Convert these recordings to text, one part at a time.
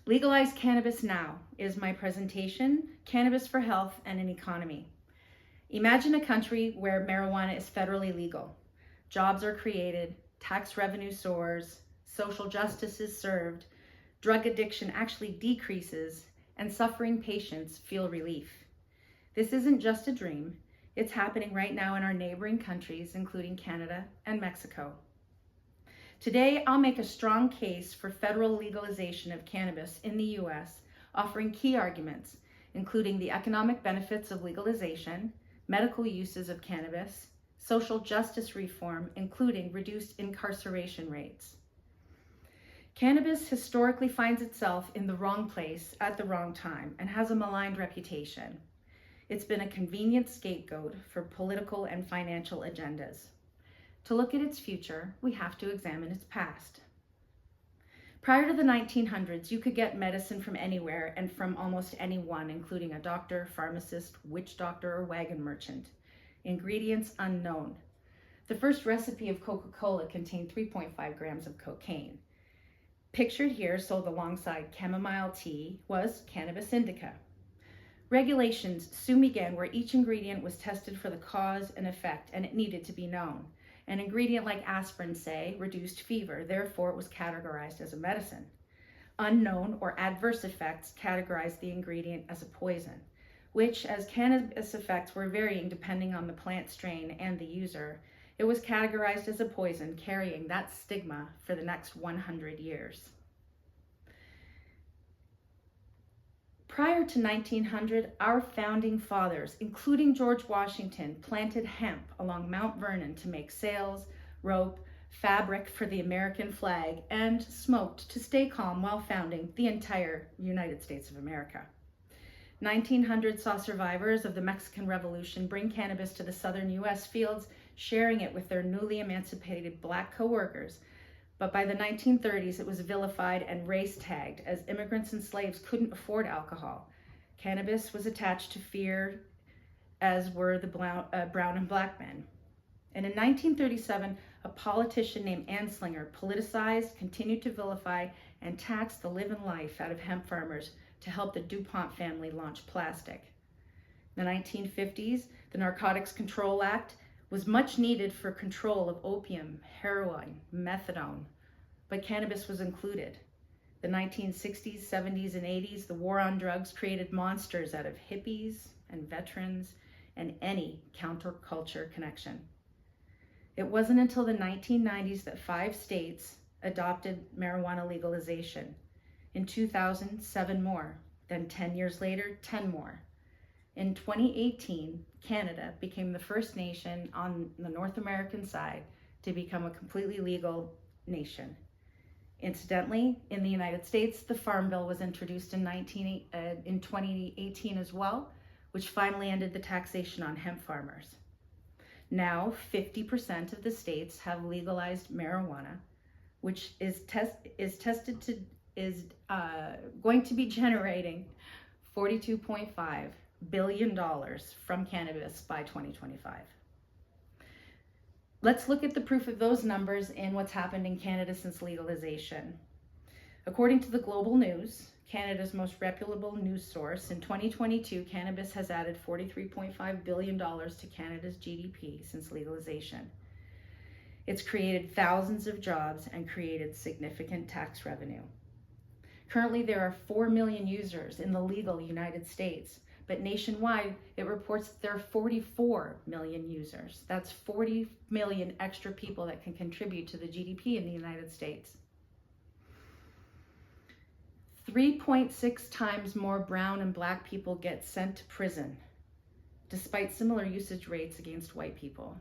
Legalize Cannabis Now is my presentation, Cannabis for Health and an Economy. Imagine a country where marijuana is federally legal. Jobs are created, tax revenue soars, social justice is served, drug addiction actually decreases, and suffering patients feel relief. This isn't just a dream, it's happening right now in our neighboring countries, including Canada and Mexico. Today, I'll make a strong case for federal legalization of cannabis in the US, offering key arguments, including the economic benefits of legalization, medical uses of cannabis, social justice reform, including reduced incarceration rates. Cannabis historically finds itself in the wrong place at the wrong time and has a maligned reputation. It's been a convenient scapegoat for political and financial agendas. To look at its future, we have to examine its past. Prior to the 1900s, you could get medicine from anywhere and from almost anyone, including a doctor, pharmacist, witch doctor, or wagon merchant. Ingredients unknown. The first recipe of Coca-Cola contained 3.5 grams of cocaine. Pictured here, sold alongside chamomile tea, was cannabis indica. Regulations soon began where each ingredient was tested for the cause and effect, and it needed to be known. An ingredient like aspirin, say, reduced fever, therefore it was categorized as a medicine. Unknown or adverse effects categorized the ingredient as a poison, which, as cannabis effects were varying depending on the plant strain and the user, it was categorized as a poison, carrying that stigma for the next 100 years. Prior to 1900, our founding fathers, including George Washington, planted hemp along Mount Vernon to make sails, rope, fabric for the American flag, and smoked to stay calm while founding the entire United States of America. 1900 saw survivors of the Mexican Revolution bring cannabis to the southern U.S. fields, sharing it with their newly emancipated Black co-workers. But by the 1930s, it was vilified and race tagged as immigrants and slaves couldn't afford alcohol. Cannabis was attached to fear, as were the brown and black men. And in 1937, a politician named Anslinger politicized, continued to vilify, and taxed the living life out of hemp farmers to help the DuPont family launch plastic. In the 1950s, the Narcotics Control Act was much needed for control of opium, heroin, methadone, but cannabis was included. The 1960s, 70s, and 80s, the war on drugs created monsters out of hippies and veterans and any counterculture connection. It wasn't until the 1990s that 5 states adopted marijuana legalization. In 2000, 7 more. Then 10 years later, 10 more. In 2018, Canada became the first nation on the North American side to become a completely legal nation. Incidentally, in the United States, the Farm Bill was introduced in 2018 as well, which finally ended the taxation on hemp farmers. Now, 50% of the states have legalized marijuana, which is going to be generating $42.5 billion from cannabis by 2025. Let's look at the proof of those numbers in what's happened in Canada since legalization. According to the Global News, Canada's most reputable news source, in 2022, cannabis has added $43.5 billion to Canada's GDP since legalization. It's created thousands of jobs and created significant tax revenue. Currently, there are 4 million users in the legal United States, but nationwide, it reports there are 44 million users. That's 40 million extra people that can contribute to the GDP in the United States. 3.6 times more brown and black people get sent to prison, despite similar usage rates against white people.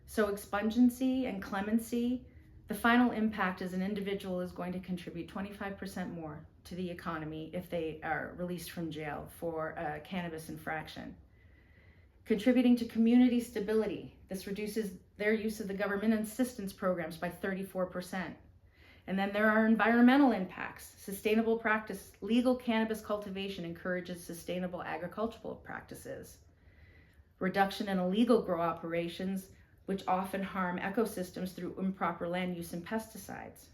So expungency and clemency, the final impact is an individual is going to contribute 25% more to the economy if they are released from jail for a cannabis infraction. Contributing to community stability, this reduces their use of the government assistance programs by 34%. And then there are environmental impacts. Sustainable practice, legal cannabis cultivation encourages sustainable agricultural practices. Reduction in illegal grow operations, which often harm ecosystems through improper land use and pesticides.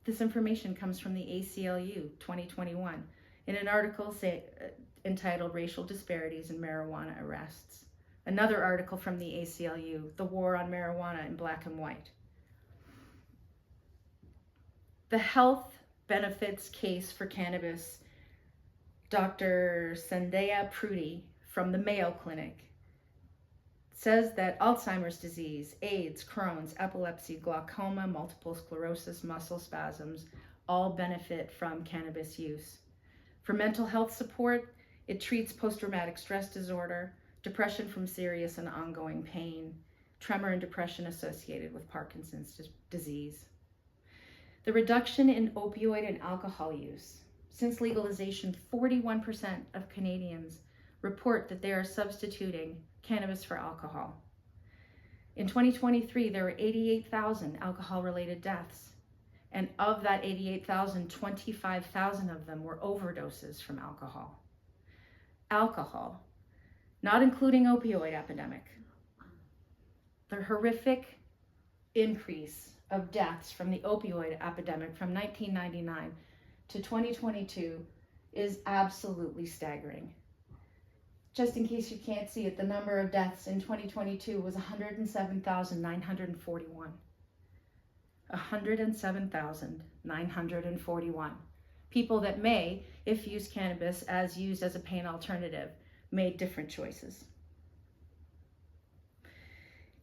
This information comes from the ACLU 2021 in an article entitled Racial Disparities in Marijuana Arrests. Another article from the ACLU, The War on Marijuana in Black and White. The health benefits case for cannabis, Dr. Sandhya Pruthi from the Mayo Clinic says that Alzheimer's disease, AIDS, Crohn's, epilepsy, glaucoma, multiple sclerosis, muscle spasms all benefit from cannabis use. For mental health support, it treats post-traumatic stress disorder, depression from serious and ongoing pain, tremor and depression associated with Parkinson's disease. The reduction in opioid and alcohol use. Since legalization, 41% of Canadians report that they are substituting cannabis for alcohol. In 2023, there were 88,000 alcohol-related deaths. And of that 88,000, 25,000 of them were overdoses from alcohol. Alcohol, not including opioid epidemic. The horrific increase of deaths from the opioid epidemic from 1999 to 2022 is absolutely staggering. Just in case you can't see it, the number of deaths in 2022 was 107,941. 107,941. People that may, if used cannabis as used as a pain alternative, made different choices.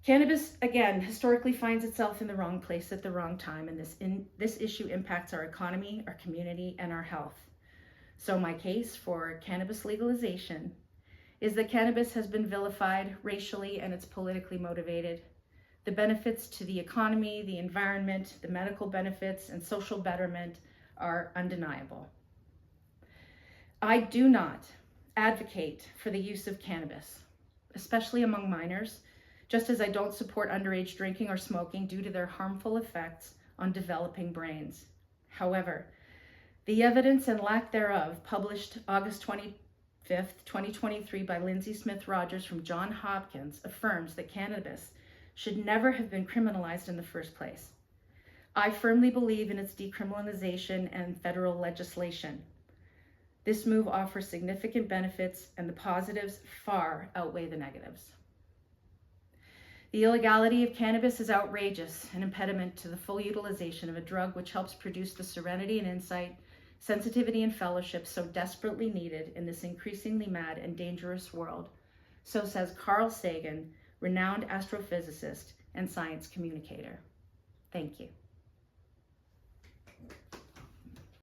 Cannabis, again, historically finds itself in the wrong place at the wrong time, and this issue impacts our economy, our community, and our health. So my case for cannabis legalization is that cannabis has been vilified racially and it's politically motivated. The benefits to the economy, the environment, the medical benefits, and social betterment are undeniable. I do not advocate for the use of cannabis, especially among minors, just as I don't support underage drinking or smoking due to their harmful effects on developing brains. However, the evidence and lack thereof, published August 25th, 2023 by Lindsay Smith Rogers from Johns Hopkins, affirms that cannabis should never have been criminalized in the first place. I firmly believe in its decriminalization and federal legislation. This move offers significant benefits, and the positives far outweigh the negatives. The illegality of cannabis is outrageous, an impediment to the full utilization of a drug which helps produce the serenity and insight, sensitivity and fellowship so desperately needed in this increasingly mad and dangerous world. So says Carl Sagan, renowned astrophysicist and science communicator. Thank you.